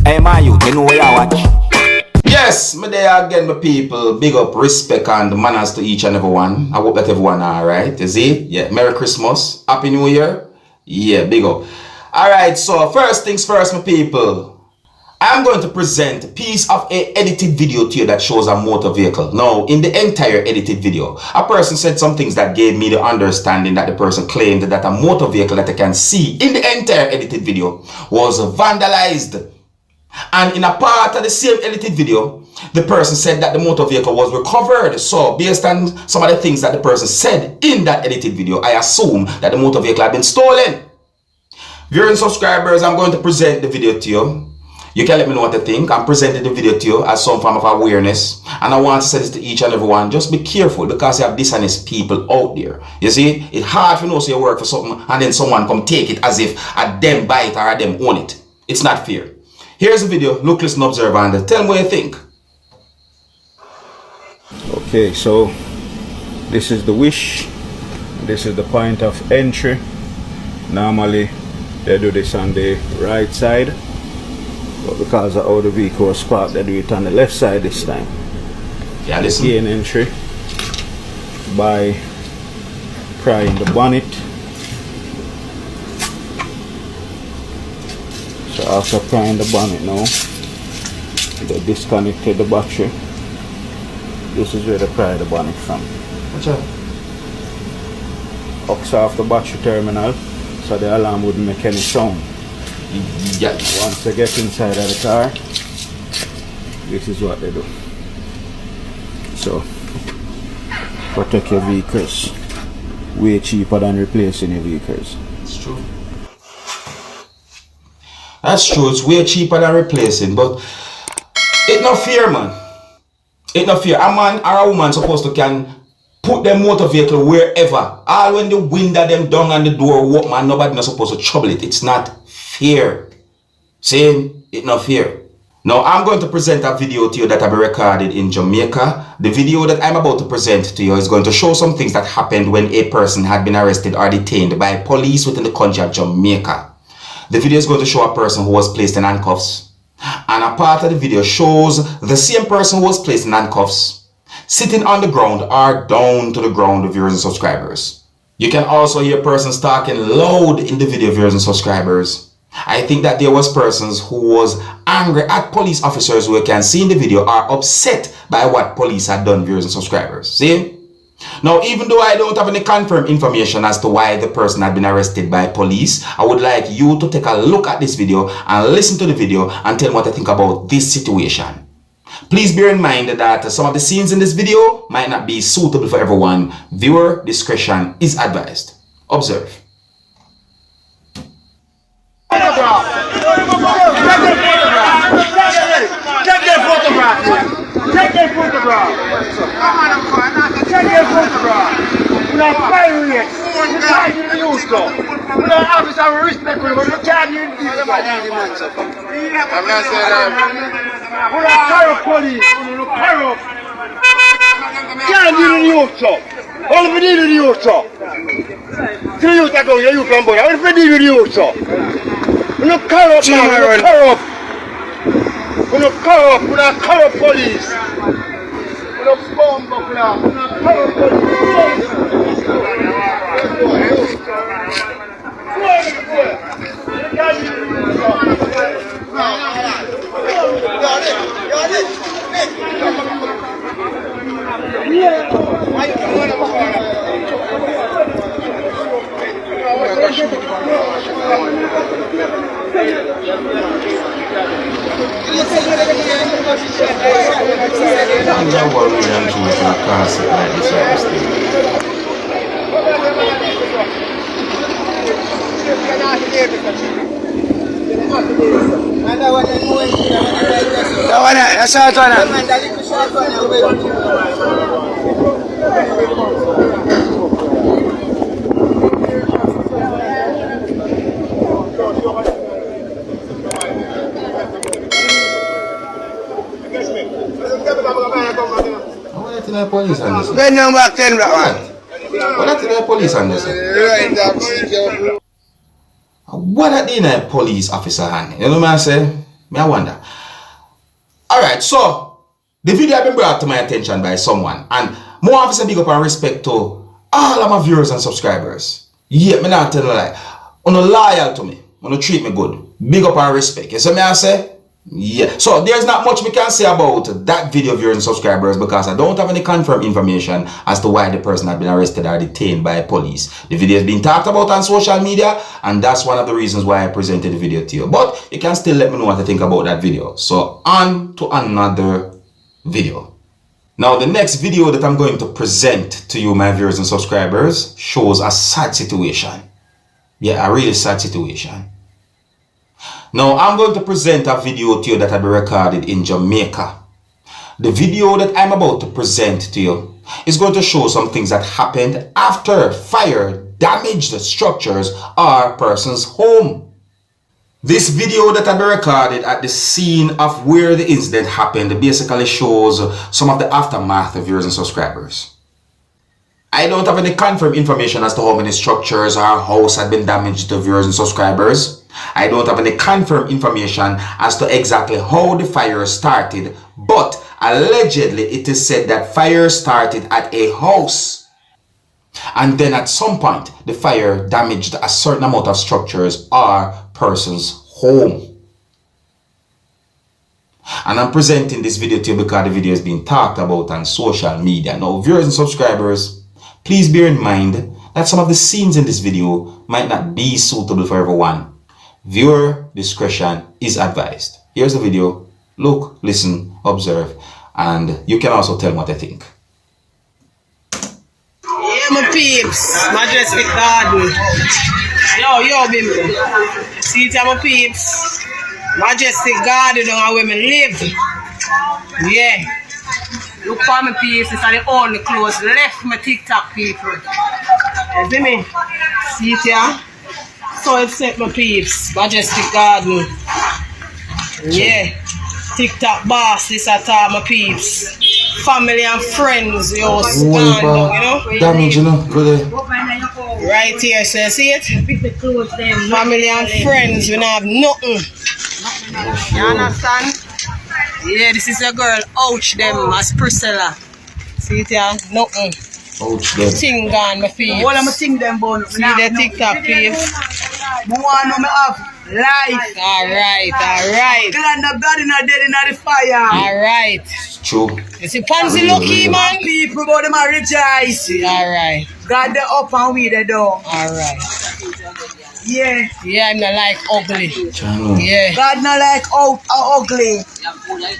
Hey man, you know where you watch? Yes, me there again, my people. Big up, respect and manners to each and every one. I hope that everyone alright. You see? Yeah, Merry Christmas. Happy New Year. Yeah, big up. Alright, so first things first, my people. I'm going to present a piece of a edited video to you that shows a motor vehicle. Now, in the entire edited video, a person said some things that gave me the understanding that the person claimed that a motor vehicle that I can see in the entire edited video was vandalized. And in a part of the same edited video, the person said that the motor vehicle was recovered. So based on some of the things that the person said in that edited video, I assume that the motor vehicle had been stolen. Viewers and subscribers, I'm going to present the video to you. You can let me know what you think. I'm presenting the video to you as some form of awareness. And I want to say this to each and everyone. Just be careful because you have dishonest people out there. You see, it's hard to know so you work for something and then someone come take it as if a them buy it or a them own it. It's not fair. Here's the video. Look, listen, observe, and tell me what you think. Okay, so this is the wish. This is the point of entry. Normally they do this on the right side, but because of how the vehicle was parked, they do it on the left side this time. Yeah, listen. Gain entry by prying the bonnet. So after prying the bonnet now, they disconnected the battery. This is where they pry the bonnet from. Watch out. Hooks off the battery terminal so the alarm wouldn't make any sound. Yeah. Once they get inside of the car, this is what they do. So, protect your vehicles. Way cheaper than replacing your vehicles. It's true. That's true. It's way cheaper than replacing, but it's not fair, man. It's not fair. A man or a woman supposed to can put their motor vehicle wherever. All when the window them down and the door open, man, nobody not supposed to trouble it. It's not fair. Same, it's not fair. Now I'm going to present a video to you that I recorded in Jamaica. The video that I'm about to present to you is going to show some things that happened when a person had been arrested or detained by police within the country of Jamaica. The video is going to show a person who was placed in handcuffs. And a part of the video shows the same person who was placed in handcuffs sitting on the ground or down to the ground, viewers and subscribers. You can also hear persons talking loud in the video, viewers and subscribers. I think that there was persons who was angry at police officers who you can see in the video are upset by what police had done, viewers and subscribers. See? Now, even though I don't have any confirmed information as to why the person had been arrested by police, I would like you to take a look at this video and listen to the video and tell me what I think about this situation. Please bear in mind that some of the scenes in this video might not be suitable for everyone. Viewer discretion is advised. Observe. Take their photograph. Take their photograph. Take their photograph. We are pirates. We can't do the use though. We don't have this respect for you, but we can't do the use. I'm not saying that. We are corrupt police. Corrupt. Can't do the use though. All if we do the use though. See the youth that go, you can boy. All if we do the use though. We're not corrupt, man. We're not corrupt. We're not corrupt. We're not corrupt police. We're not bomb buckler. We're not corrupt police. Police on this. Bend down back 10 black man. What are the police on this? What are the police officer hand? You know what I say? Me I wonder. Alright, so the video has been brought to my attention by someone, and more officer big up and respect to all of my viewers and subscribers. Yeah, me not tell you lie. You're loyal to me. You treat me good. Big up and respect. You see me I say? Yeah. So there's not much we can say about that video, viewers and subscribers, because I don't have any confirmed information as to why the person had been arrested or detained by police. The video has been talked about on social media, and that's one of the reasons why I presented the video to you. But you can still let me know what you think about that video. So on to another video. Now the next video that I'm going to present to you, my viewers and subscribers, shows a sad situation. Yeah, a really sad situation. Now, I'm going to present a video to you that had been recorded in Jamaica. The video that I'm about to present to you is going to show some things that happened after fire damaged the structures or a person's home. This video that had been recorded at the scene of where the incident happened basically shows some of the aftermath of viewers and subscribers. I don't have any confirmed information as to how many structures or house had been damaged to viewers and subscribers. I don't have any confirmed information as to exactly how the fire started, but allegedly it is said that fire started at a house. And then at some point, the fire damaged a certain amount of structures or person's home. And I'm presenting this video to you because the video is being talked about on social media. Now, viewers and subscribers, please bear in mind that some of the scenes in this video might not be suitable for everyone. Viewer discretion is advised. Here's the video. Look, listen, observe, and you can also tell me what I think. Yeah, my peeps, majestic garden. Yo, bimbo. See it, my peeps. Majestic garden where women live. Yeah. Look for my peeps, it's the only clothes left my TikTok people. You see me? See it here? So upset my peeps. Majestic garden. Yeah. TikTok boss, this at all my peeps. Family and friends, yo, stand down, you know? Damage, you know, go there. Right here, so you see it? Family and friends, we don't have nothing. You understand? Yeah, this is a girl, ouch them, as Priscilla. See it here? Nothing. Ouch them. Thing gone, my peeps. All of my thing them bone. See the TikTok peeps? I want to have life. Alright. Glad the blood in the dead in the fire. Alright. True. You see Pansy lucky, man? People about them are rejoice. Alright. God they up and we they down. Alright. Yeah. Yeah, I'm not like ugly. Channel. Yeah. God not like out ugly.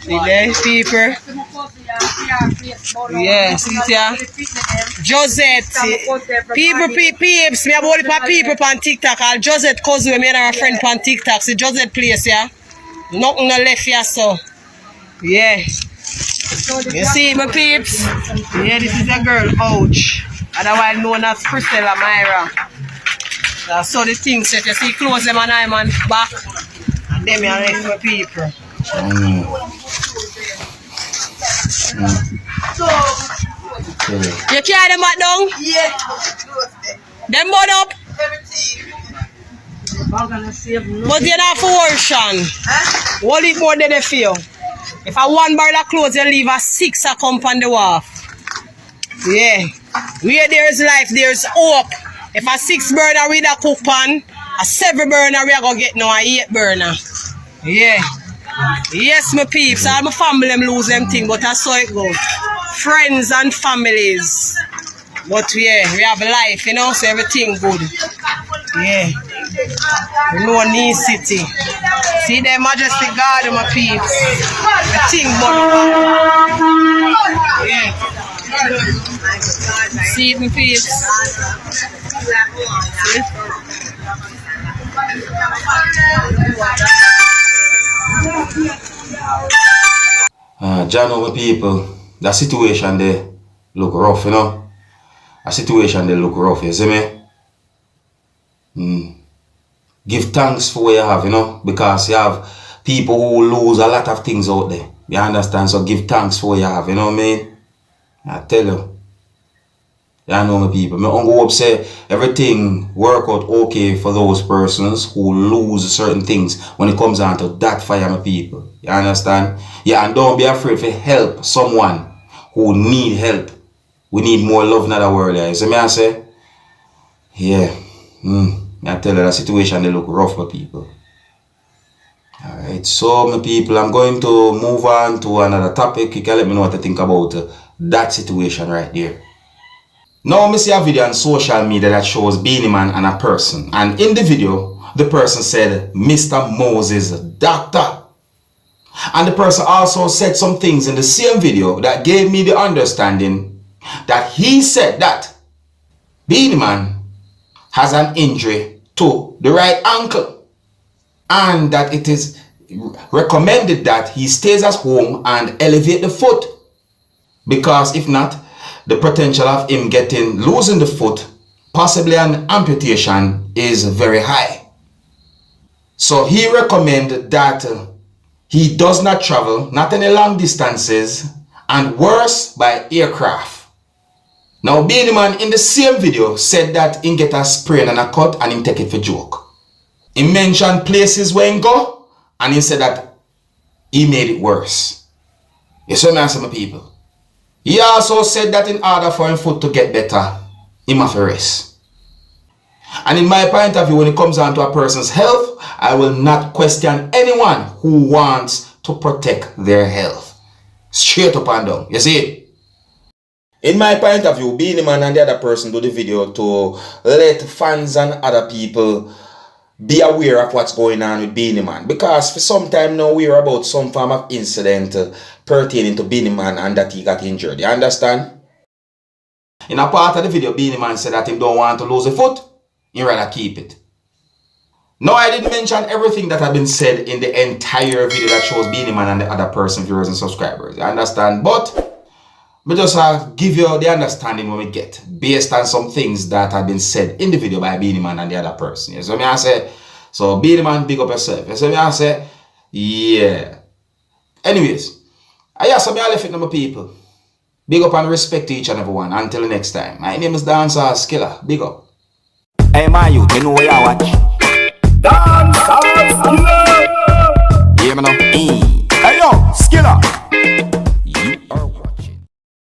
See there, people? Yeah, see there? Josette. People, peeps. Me about it for people on TikTok. I'll Josette cousin, me and her friend on TikTok. See Josette place, yeah? Nothing no left here, so. Yeah. You see my peeps? Yeah, this is a girl, ouch. Otherwise known as Priscilla Myra. So the things that you see close them and I'm on back. And them are left my people. You carry them back down? Yeah. Them burn up? But you're not for worship. What it more than they feel? If I one barrel of clothes, you leave a 6 a come on the wharf. Yeah. Where there is life, there is hope. If a 6 burner we da cook pan, a 7 burner we are going to get now a 8 burner. Yeah. Yes, my peeps, all my family them lose them thing, but that's how it goes. Friends and families. But yeah, we have life, you know, so everything good. Yeah. We know New City. See the majestic garden, my peeps. The thing, but yeah. See it, my peeps. See? John, my people, that situation there look rough, you know. A situation there look rough, you see me? Give thanks for what you have, you know, because you have people who lose a lot of things out there. You understand? So give thanks for what you have, you know what I mean? I tell you. Yeah, I know my people. My uncle hope say everything work out okay for those persons who lose certain things when it comes down to that fire, my people. You understand? Yeah, and don't be afraid to help someone who need help. We need more love in the world. Yeah. So me I say, yeah. I tell you the situation they look rough for people. Alright, so my people, I'm going to move on to another topic. You can let me know what you think about that situation right there. Now, I see a video on social media that shows Beenie Man and a person. And in the video, the person said, Mr. Moses, doctor. And the person also said some things in the same video that gave me the understanding that he said that Beenie Man has an injury to the right ankle. And that it is recommended that he stays at home and elevate the foot. Because if not, the potential of him losing the foot, possibly an amputation, is very high. So he recommended that he does not travel, not any long distances, and worse, by aircraft. Now Beenie Man in the same video said that he get a sprain and a cut and he take it for joke. He mentioned places where he go and he said that he made it worse. You see me answer my people? He also said that in order for his foot to get better, he must rest. And in my point of view, when it comes down to a person's health, I will not question anyone who wants to protect their health. Straight up and down. You see? In my point of view, Beenie Man and the other person do the video to let fans and other people be aware of what's going on with Beenie Man. Because for some time now, we hear about some form of incident pertaining to Beenie Man and that he got injured. You understand? In a part of the video, Beenie Man said that he don't want to lose a foot. He'd rather keep it. Now, I didn't mention everything that had been said in the entire video that shows Beenie Man and the other person, viewers and subscribers. You understand? But I just give you the understanding when we get based on some things that have been said in the video by Beenie Man and the other person. You see me I say? So Beenie Man, big up yourself. You see me I say? Yeah. Anyways, I ask me I left it to my people. Big up and respect to each and every one. Until next time. My name is Dancehall skilla. Big up. Hey, my youth, you know where you watch.